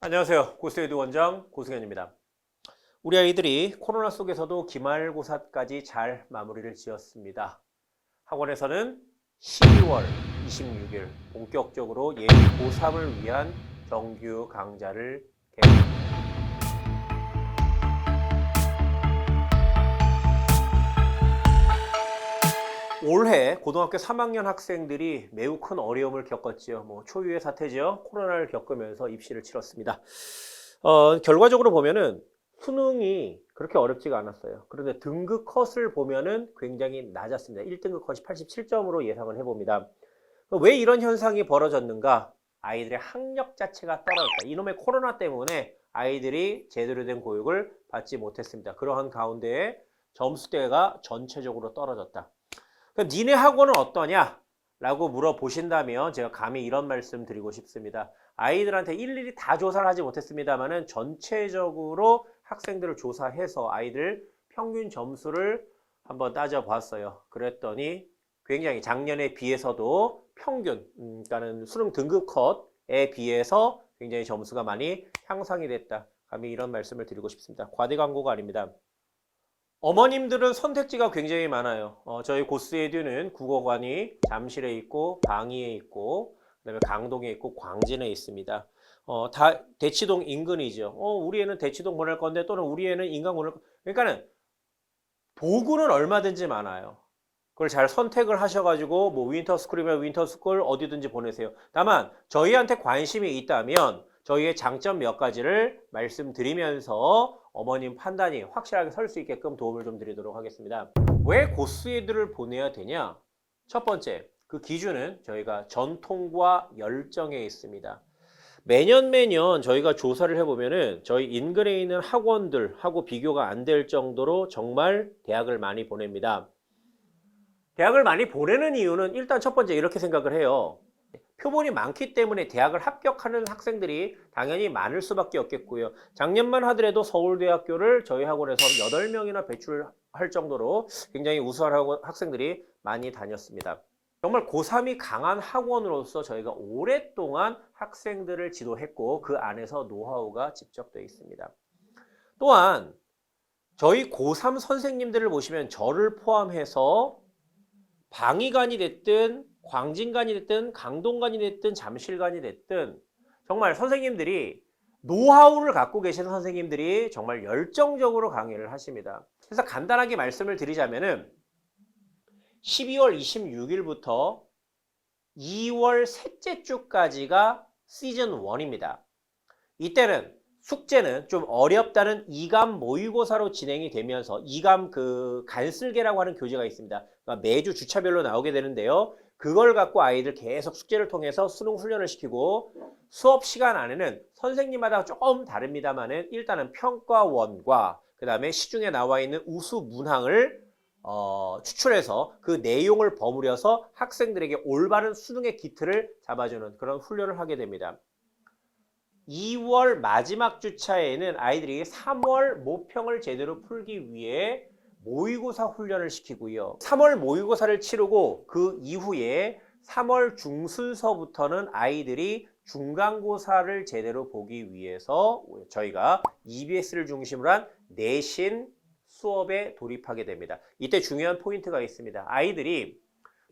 안녕하세요. 고스에듀 원장 고승현입니다. 우리 아이들이 코로나 속에서도 기말고사까지 잘 마무리를 지었습니다. 학원에서는 12월 26일 본격적으로 예비 고3을 위한 정규 강좌를 개최합니다. 올해 고등학교 3학년 학생들이 매우 큰 어려움을 겪었지요. 초유의 사태죠. 코로나를 겪으면서 입시를 치렀습니다. 결과적으로 보면은 수능이 그렇게 어렵지가 않았어요. 그런데 등급 컷을 보면은 굉장히 낮았습니다. 1등급 컷이 87점으로 예상을 해봅니다. 왜 이런 현상이 벌어졌는가? 아이들의 학력 자체가 떨어졌다. 이놈의 코로나 때문에 아이들이 제대로 된 교육을 받지 못했습니다. 그러한 가운데에 점수대가 전체적으로 떨어졌다. 그럼 니네 학원은 어떠냐? 라고 물어보신다면 제가 감히 이런 말씀 드리고 싶습니다. 아이들한테 일일이 다 조사를 하지 못했습니다만은 전체적으로 학생들을 조사해서 아이들 평균 점수를 한번 따져봤어요. 그랬더니 굉장히 작년에 비해서도 평균, 그러니까는 수능 등급 컷에 비해서 굉장히 점수가 많이 향상이 됐다. 감히 이런 말씀을 드리고 싶습니다. 과대 광고가 아닙니다. 어머님들은 선택지가 굉장히 많아요. 저희 고스에듀는 국어관이 잠실에 있고 방위에 있고 그다음에 강동에 있고 광진에 있습니다. 다 대치동 인근이죠. 우리 애는 대치동 보낼 건데 또는 우리 애는 인강 보낼 거. 그러니까는 도구는 얼마든지 많아요. 그걸 잘 선택을 하셔가지고 뭐 윈터스쿨이면 윈터스쿨 어디든지 보내세요. 다만 저희한테 관심이 있다면 저희의 장점 몇 가지를 말씀드리면서 어머님 판단이 확실하게 설 수 있게끔 도움을 좀 드리도록 하겠습니다. 왜 고스애들을 보내야 되냐? 첫 번째, 그 기준은 저희가 전통과 열정에 있습니다. 매년 저희가 조사를 해보면은 저희 인근에 있는 학원들하고 비교가 안 될 정도로 정말 대학을 많이 보냅니다. 대학을 많이 보내는 이유는 일단 첫 번째 이렇게 생각을 해요. 표본이 많기 때문에 대학을 합격하는 학생들이 당연히 많을 수밖에 없겠고요. 작년만 하더라도 서울대학교를 저희 학원에서 8명이나 배출할 정도로 굉장히 우수한 학생들이 많이 다녔습니다. 정말 고3이 강한 학원으로서 저희가 오랫동안 학생들을 지도했고 그 안에서 노하우가 집적되어 있습니다. 또한 저희 고3 선생님들을 보시면 저를 포함해서 방위관이 됐든 광진관이 됐든 강동관이 됐든 잠실관이 됐든 정말 선생님들이 노하우를 갖고 계시는 선생님들이 정말 열정적으로 강의를 하십니다. 그래서 간단하게 말씀을 드리자면은 12월 26일부터 2월 셋째 주까지가 시즌 1입니다. 이때는 숙제는 좀 어렵다는 2감 모의고사로 진행이 되면서 2감 그 간슬개라고 하는 교재가 있습니다. 그러니까 매주 주차별로 나오게 되는데요. 그걸 갖고 아이들 계속 숙제를 통해서 수능 훈련을 시키고 수업 시간 안에는 선생님마다 조금 다릅니다만은 일단은 평가원과 그 다음에 시중에 나와 있는 우수 문항을 추출해서 그 내용을 버무려서 학생들에게 올바른 수능의 기틀을 잡아주는 그런 훈련을 하게 됩니다. 2월 마지막 주차에는 아이들이 3월 모평을 제대로 풀기 위해 모의고사 훈련을 시키고요. 3월 모의고사를 치르고 그 이후에 3월 중순서부터는 아이들이 중간고사를 제대로 보기 위해서 저희가 EBS를 중심으로 한 내신 수업에 돌입하게 됩니다. 이때 중요한 포인트가 있습니다. 아이들이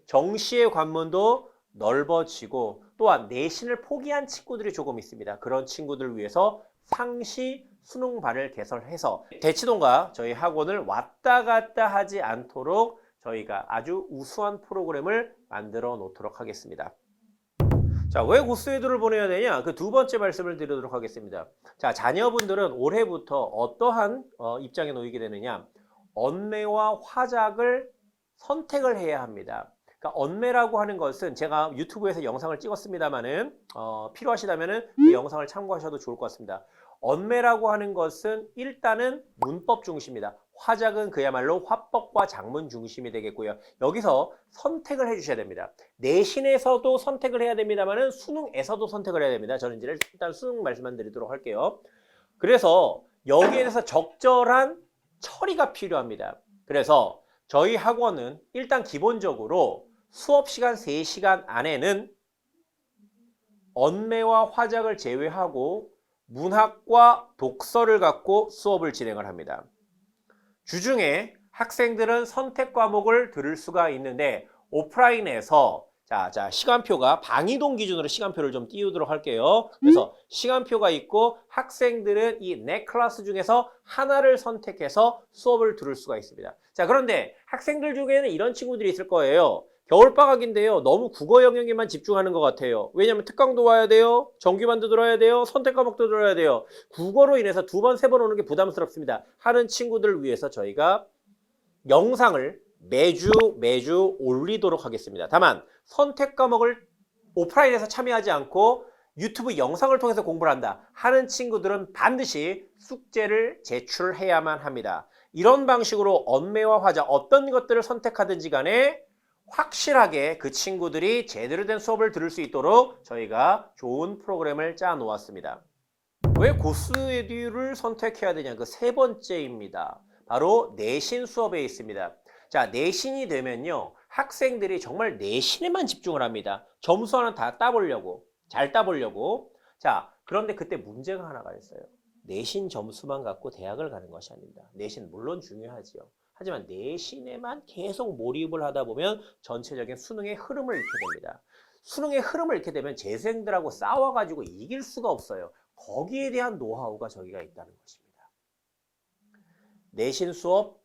정시의 관문도 넓어지고 또한 내신을 포기한 친구들이 조금 있습니다. 그런 친구들을 위해서 상시 수능반을 개설해서 대치동과 저희 학원을 왔다 갔다 하지 않도록 저희가 아주 우수한 프로그램을 만들어 놓도록 하겠습니다. 자, 왜 고스애들을 보내야 되냐? 그 두 번째 말씀을 드리도록 하겠습니다. 자, 자녀분들은 올해부터 어떠한 입장에 놓이게 되느냐? 언매와 화작을 선택을 해야 합니다. 그러니까 언매라고 하는 것은 제가 유튜브에서 영상을 찍었습니다만은 필요하시다면은 그 영상을 참고하셔도 좋을 것 같습니다. 언매라고 하는 것은 일단은 문법 중심이다. 화작은 그야말로 화법과 작문 중심이 되겠고요. 여기서 선택을 해주셔야 됩니다. 내신에서도 선택을 해야 됩니다만은 수능에서도 선택을 해야 됩니다. 저는 이제 일단 수능 말씀만 드리도록 할게요. 그래서 여기에 대해서 적절한 처리가 필요합니다. 그래서 저희 학원은 일단 기본적으로 수업 시간 3시간 안에는 언매와 화작을 제외하고 문학과 독서를 갖고 수업을 진행을 합니다. 주중에 학생들은 선택 과목을 들을 수가 있는데 오프라인에서 자, 시간표가 방이동 기준으로 시간표를 좀 띄우도록 할게요. 그래서 시간표가 있고 학생들은 이 네 클래스 중에서 하나를 선택해서 수업을 들을 수가 있습니다. 자, 그런데 학생들 중에는 이런 친구들이 있을 거예요. 겨울방학인데요. 너무 국어 영역에만 집중하는 것 같아요. 왜냐하면 특강도 와야 돼요. 정규반도 들어야 돼요. 선택 과목도 들어야 돼요. 국어로 인해서 두 번, 세 번 오는 게 부담스럽습니다. 하는 친구들을 위해서 저희가 영상을 매주 올리도록 하겠습니다. 다만 선택 과목을 오프라인에서 참여하지 않고 유튜브 영상을 통해서 공부를 한다 하는 친구들은 반드시 숙제를 제출해야만 합니다. 이런 방식으로 언매와 화자 어떤 것들을 선택하든지 간에 확실하게 그 친구들이 제대로 된 수업을 들을 수 있도록 저희가 좋은 프로그램을 짜 놓았습니다. 왜 고스에듀를 선택해야 되냐? 그 세 번째입니다. 바로 내신 수업에 있습니다. 자, 내신이 되면요. 학생들이 정말 내신에만 집중을 합니다. 점수 하나 다 따보려고. 잘 따보려고. 자, 그런데 그때 문제가 하나가 있어요. 내신 점수만 갖고 대학을 가는 것이 아닙니다. 내신 물론 중요하지요. 하지만 내신에만 계속 몰입을 하다 보면 전체적인 수능의 흐름을 잃게 됩니다. 수능의 흐름을 잃게 되면 재수생들하고 싸워가지고 이길 수가 없어요. 거기에 대한 노하우가 저기가 있다는 것입니다. 내신 수업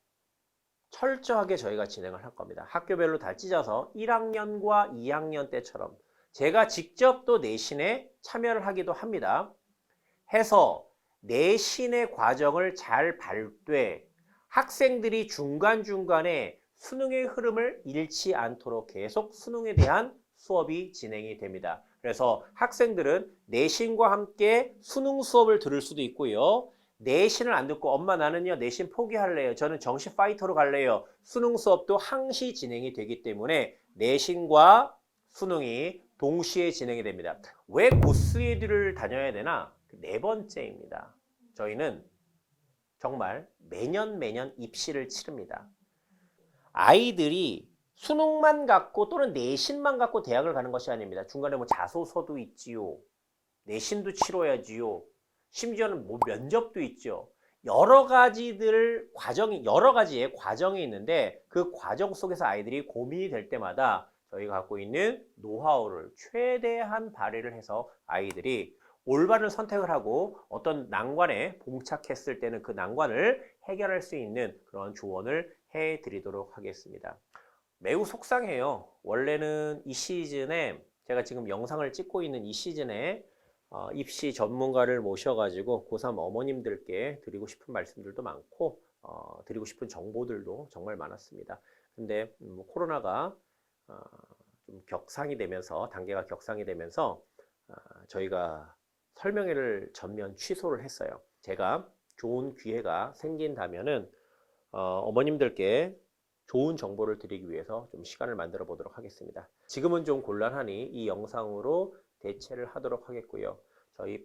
철저하게 저희가 진행을 할 겁니다. 학교별로 다 찢어서 1학년과 2학년 때처럼 제가 직접 또 내신에 참여를 하기도 합니다. 해서 내신의 과정을 잘 밟되 학생들이 중간중간에 수능의 흐름을 잃지 않도록 계속 수능에 대한 수업이 진행이 됩니다. 그래서 학생들은 내신과 함께 수능 수업을 들을 수도 있고요. 내신을 안 듣고 엄마 나는요 내신 포기할래요. 저는 정시 파이터로 갈래요. 수능 수업도 항시 진행이 되기 때문에 내신과 수능이 동시에 진행이 됩니다. 왜 고스에듀를 다녀야 되나? 네 번째입니다. 저희는 정말 매년 입시를 치릅니다. 아이들이 수능만 갖고 또는 내신만 갖고 대학을 가는 것이 아닙니다. 중간에 뭐 자소서도 있지요. 내신도 치러야지요. 심지어는 뭐 면접도 있죠. 여러 가지의 과정이 있는데 그 과정 속에서 아이들이 고민이 될 때마다 저희가 갖고 있는 노하우를 최대한 발휘를 해서 아이들이 올바른 선택을 하고 어떤 난관에 봉착했을 때는 그 난관을 해결할 수 있는 그런 조언을 해드리도록 하겠습니다. 매우 속상해요. 원래는 이 시즌에 제가 지금 영상을 찍고 있는 이 시즌에 입시 전문가를 모셔가지고 고3 어머님들께 드리고 싶은 말씀들도 많고 드리고 싶은 정보들도 정말 많았습니다. 근데 코로나가 좀 격상이 되면서 단계가 격상이 되면서 저희가 설명회를 전면 취소를 했어요. 제가 좋은 기회가 생긴다면은 어머님들께 좋은 정보를 드리기 위해서 좀 시간을 만들어 보도록 하겠습니다. 지금은 좀 곤란하니 이 영상으로 대체를 하도록 하겠고요. 저희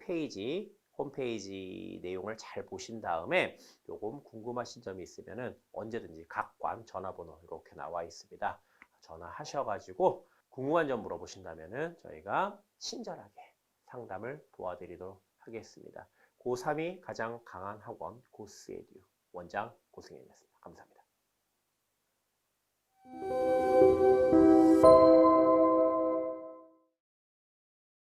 홈페이지 내용을 잘 보신 다음에 조금 궁금하신 점이 있으면은 언제든지 각관 전화번호 이렇게 나와 있습니다. 전화하셔가지고 궁금한 점 물어보신다면은 저희가 친절하게 상담을 도와드리도록 하겠습니다. 고3이 가장 강한 학원 고스에듀 원장 고승현이었습니다. 감사합니다.